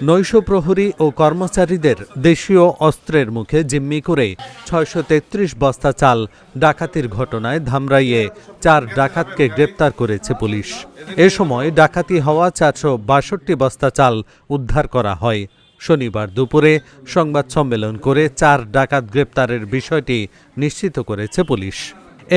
নৈশ প্রহরী ও কর্মচারীদের দেশীয় অস্ত্রের মুখে জিম্মি করে ৬৩৩ বস্তা চাল ডাকাতির ঘটনায় ধামরাইয়ে ৪ ডাকাতকে গ্রেপ্তার করেছে পুলিশ। এ সময় ডাকাতি হওয়া ৪৬২ বস্তা চাল উদ্ধার করা হয়। শনিবার দুপুরে সংবাদ সম্মেলন করে ৪ ডাকাত গ্রেপ্তারের বিষয়টি নিশ্চিত করেছে পুলিশ।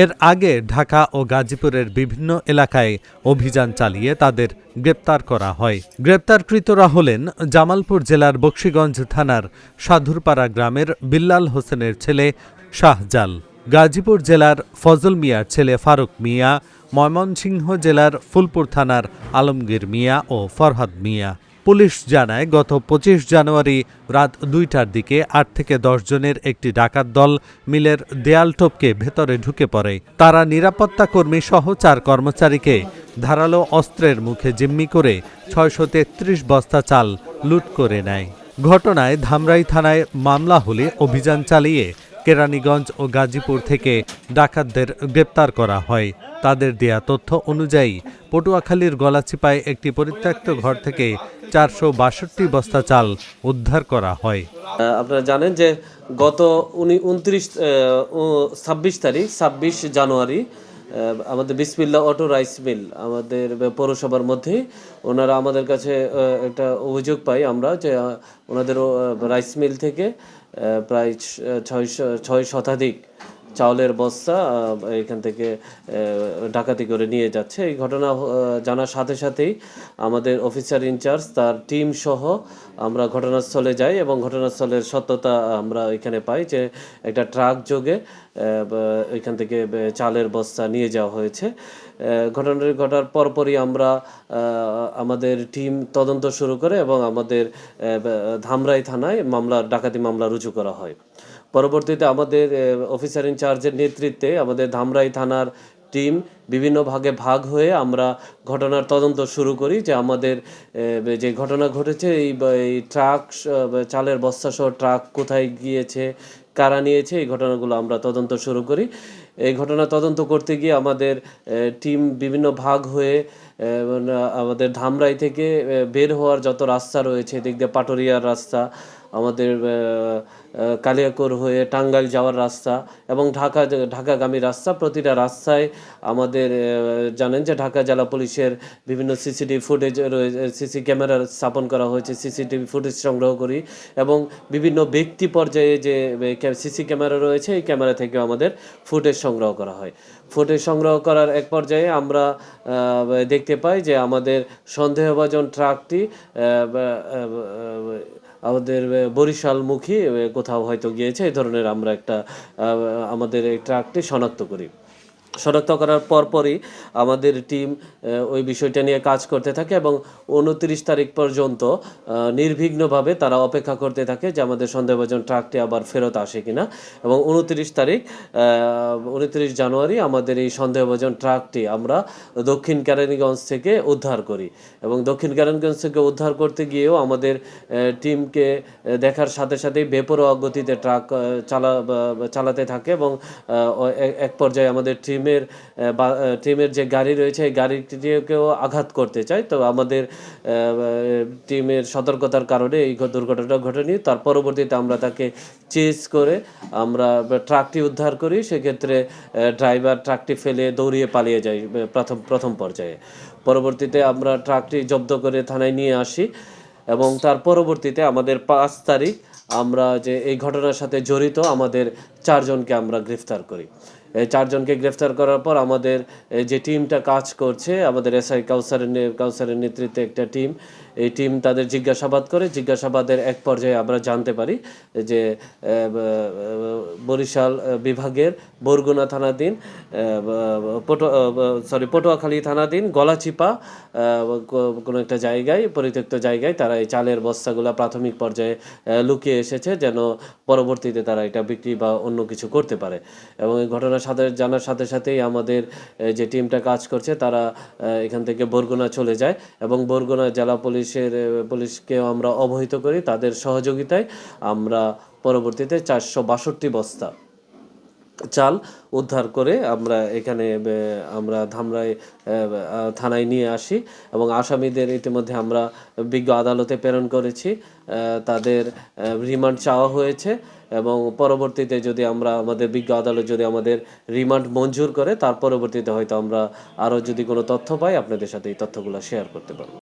এর আগে ঢাকা ও গাজীপুরের বিভিন্ন এলাকায় অভিযান চালিয়ে তাদের গ্রেপ্তার করা হয়। গ্রেপ্তারকৃতরা হলেন জামালপুর জেলার বকশীগঞ্জ থানার সাধুরপাড়া গ্রামের বিল্লাল হোসেনের ছেলে শাহজাল, গাজীপুর জেলার ফজল মিয়ার ছেলে ফারুক মিয়া, ময়মনসিংহ জেলার ফুলপুর থানার আলমগীর মিয়া ও ফরহাদ মিয়া। পুলিশ জানায়, গত ২৫ জানুয়ারি রাত ২টার দিকে ৮ থেকে ১০ জনের একটি ডাকাত দল মিলের দেয়াল টপকে ভেতরে ঢুকে পড়ে। তারা নিরাপত্তা কর্মী সহ ৪ কর্মচারীকে ধারালো অস্ত্রের মুখে জিম্মি করে ৬৩৩ বস্তা চাল লুট করে নেয়। ঘটনায় ধামরাই থানায় মামলা হলে অভিযান চালিয়ে কেরানীগঞ্জ ও গাজীপুর থেকে ডাকাতদের গ্রেপ্তার করা হয়। তাদের দেয়া তথ্য অনুযায়ী পটুয়াখালীর গলাচিপায় একটি পরিত্যক্ত ঘর থেকে ৪৬২ বস্তা চাল উদ্ধার করা হয়। আপনারা জানেন যে গত ২৬ জানুয়ারি আমাদের বিসমিল্লাহ অটো রাইস মিল আমাদের পৌরসভার মধ্যে ওনারা আমাদের কাছে একটা অভিযোগ পাই আমরা যে ওনাদের রাইস মিল থেকে প্রায় ৬ শতাধিক চাউলের বস্তা এখান থেকে ডাকাতি করে নিয়ে যাচ্ছে। এই ঘটনা জানার সাথে সাথেই আমাদের অফিসার ইনচার্জ তার টিম সহ আমরা ঘটনাস্থলে যাই এবং ঘটনাস্থলের সত্যতা আমরা এখানে পাই যে একটা ট্রাক যোগে এখান থেকে চালের বস্তা নিয়ে যাওয়া হয়েছে। ঘটনাটি ঘটার পরপরই আমরা আমাদের টিম তদন্ত শুরু করে এবং আমাদের ধামরাই থানায় ডাকাতি মামলা রুজু করা হয়। পরবর্তীতে আমাদের অফিসার ইনচার্জের নেতৃত্বে আমাদের ধামরাই থানার টিম বিভিন্ন ভাগে ভাগ হয়ে আমরা ঘটনার তদন্ত শুরু করি যে আমাদের যে ঘটনা ঘটেছে এই ট্রাক চালের বস্তা সহ ট্রাক কোথায় গিয়েছে, কারা নিয়েছে, এই ঘটনাগুলো আমরা তদন্ত শুরু করি। এই ঘটনা তদন্ত করতে গিয়ে আমাদের টিম বিভিন্ন ভাগ হয়ে আমাদের ধামরাই থেকে বের হওয়ার যত রাস্তা রয়েছে, দিক দিয়ে পাটুরিয়ার রাস্তা, আমাদের কালিয়াকৈর হয়ে টাঙ্গাইল যাওয়ার রাস্তা এবং ঢাকাগামী রাস্তা, প্রতিটা রাস্তায় আমাদের জানেন যে ঢাকা জেলা পুলিশের বিভিন্ন সিসিটিভি ফুটেজ রয়েছে, সিসি ক্যামেরা স্থাপন করা হয়েছে, সিসিটিভি ফুটেজ সংগ্রহ করি এবং বিভিন্ন ব্যক্তি পর্যায়ে যে সিসি ক্যামেরা রয়েছে এই ক্যামেরা থেকে আমাদের ফুটেজ সংগ্রহ করা হয়। ফুটেজ সংগ্রহ করার এক পর্যায়ে আমরা দেখতে পাই যে আমাদের সন্দেহভাজন ট্রাকটি আমাদের বরিশালমুখী কোথাও হয়তো গিয়েছে, এই ধরনের আমরা আমাদের এই ট্রাকটি শনাক্ত করি। শনাক্ত করার পরপরই আমাদের টিম ওই বিষয়টা নিয়ে কাজ করতে থাকে এবং ২৯ তারিখ পর্যন্ত নির্বিঘ্নভাবে তারা অপেক্ষা করতে থাকে যে আমাদের সন্দেহভাজন ট্রাকটি আবার ফেরত আসে কিনা। এবং ২৯ জানুয়ারি আমাদের এই সন্দেহভাজন ট্রাকটি আমরা দক্ষিণ কেরানীগঞ্জ থেকে উদ্ধার করি এবং দক্ষিণ কেরানীগঞ্জ থেকে উদ্ধার করতে গিয়েও আমাদের টিমকে দেখার সাথে সাথেই বেপরোয়া গতিতে ট্রাক চালাতে থাকে এবং এক পর্যায়ে আমাদের টিমের যে গাড়ি রয়েছে এই গাড়িটিকেও আঘাত করতে চায়। তো আমাদের টিমের সতর্কতার কারণে এই দুর্ঘটনাটা ঘটেনি। তার পরবর্তীতে আমরা তাকে চেজ করে আমরা ট্রাকটি উদ্ধার করি। সেক্ষেত্রে ড্রাইভার ট্রাকটি ফেলে দৌড়িয়ে পালিয়ে যায় প্রথম পর্যায়ে। পরবর্তীতে আমরা ট্রাকটি জব্দ করে থানায় নিয়ে আসি এবং তার পরবর্তীতে আমাদের ৫ তারিখ আমরা যে এই ঘটনার সাথে জড়িত আমাদের ৪ জনকে আমরা গ্রেফতার করি। এই ৪ জনকে গ্রেফতার করার পর আমাদের যে টিমটা কাজ করছে, আমাদের এসআই কাউসারের নেতৃত্বে একটা টিম, এই টিম তাদের জিজ্ঞাসাবাদ করে। জিজ্ঞাসাবাদের এক পর্যায়ে আমরা জানতে পারি যে বরিশাল বিভাগের বরগুনা থানাধীন পটুয়াখালী থানাধীন গলাচিপা কোনো একটা জায়গায়, পরিত্যক্ত জায়গায় তারা এই চালের বস্তাগুলো প্রাথমিক পর্যায়ে লুকিয়ে এসেছে যেন পরবর্তীতে তারা এটা বিক্রি বা অন্য কিছু করতে পারে। এবং এই ঘটনার সাথে জানার সাথে সাথেই আমাদের যে টিমটা কাজ করছে তারা এখান থেকে বরগুনা চলে যায় এবং বরগুনা জেলা পুলিশকেও আমরা অবহিত করি। তাদের সহযোগিতায় আমরা পরবর্তীতে ৪৬২ বস্তা চাল উদ্ধার করে আমরা এখানে আমরা ধামরাই থানায় নিয়ে আসি এবং আসামিদের ইতিমধ্যে আমরা বিজ্ঞ আদালতে প্রেরণ করেছি। তাদের রিমান্ড চাওয়া হয়েছে এবং পরবর্তীতে যদি আমরা আমাদের বিজ্ঞ আদালত যদি আমাদের রিমান্ড মঞ্জুর করে তার পরবর্তীতে হয়তো আমরা আরও যদি কোনো তথ্য পাই আপনাদের সাথে এই তথ্যগুলো শেয়ার করতে পারবো।